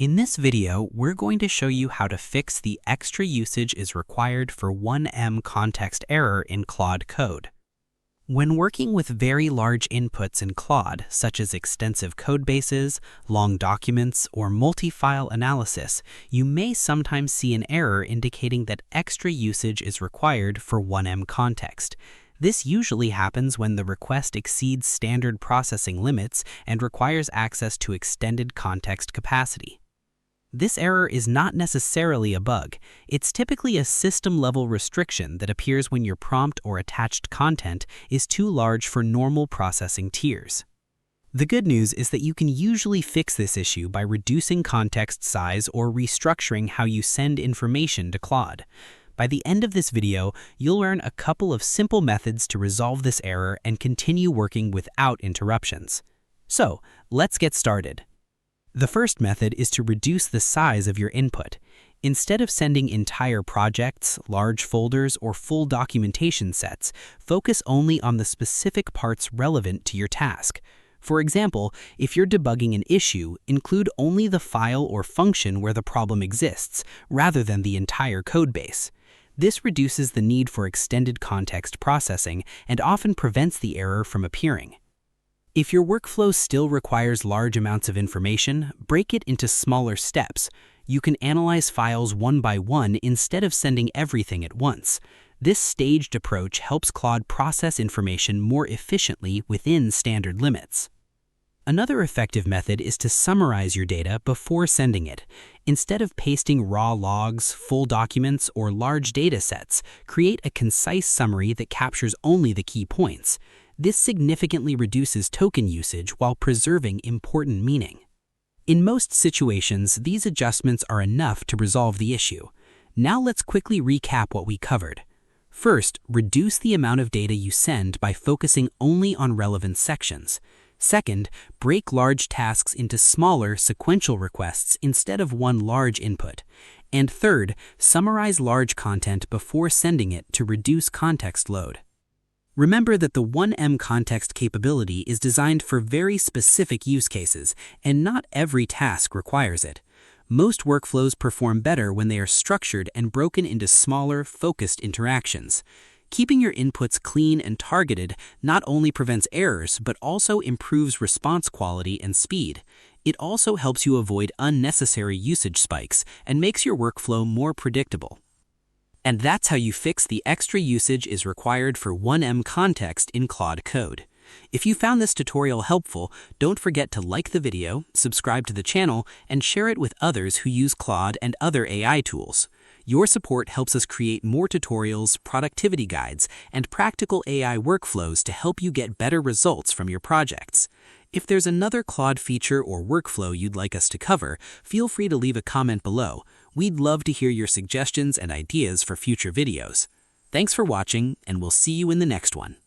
In this video, we're going to show you how to fix the extra usage is required for 1M context error in Claude code. When working with very large inputs in Claude, such as extensive code bases, long documents, or multi-file analysis, you may sometimes see an error indicating that extra usage is required for 1M context. This usually happens when the request exceeds standard processing limits and requires access to extended context capacity. This error is not necessarily a bug. It's typically a system-level restriction that appears when your prompt or attached content is too large for normal processing tiers. The good news is that you can usually fix this issue by reducing context size or restructuring how you send information to Claude. By the end of this video, you'll learn a couple of simple methods to resolve this error and continue working without interruptions. So, let's get started. The first method is to reduce the size of your input. Instead of sending entire projects, large folders, or full documentation sets, focus only on the specific parts relevant to your task. For example, if you're debugging an issue, include only the file or function where the problem exists, rather than the entire codebase. This reduces the need for extended context processing and often prevents the error from appearing. If your workflow still requires large amounts of information, break it into smaller steps. You can analyze files one by one instead of sending everything at once. This staged approach helps Claude process information more efficiently within standard limits. Another effective method is to summarize your data before sending it. Instead of pasting raw logs, full documents, or large data sets, create a concise summary that captures only the key points. This significantly reduces token usage while preserving important meaning. In most situations, these adjustments are enough to resolve the issue. Now let's quickly recap what we covered. First, reduce the amount of data you send by focusing only on relevant sections. Second, break large tasks into smaller, sequential requests instead of one large input. And third, summarize large content before sending it to reduce context load. Remember that the 1M context capability is designed for very specific use cases, and not every task requires it. Most workflows perform better when they are structured and broken into smaller, focused interactions. Keeping your inputs clean and targeted not only prevents errors, but also improves response quality and speed. It also helps you avoid unnecessary usage spikes and makes your workflow more predictable. And that's how you fix the extra usage is required for 1M context in Claude code. If you found this tutorial helpful, don't forget to like the video, subscribe to the channel, and share it with others who use Claude and other AI tools. Your support helps us create more tutorials, productivity guides, and practical AI workflows to help you get better results from your projects. If there's another Claude feature or workflow you'd like us to cover, feel free to leave a comment below. We'd love to hear your suggestions and ideas for future videos. Thanks for watching, and we'll see you in the next one.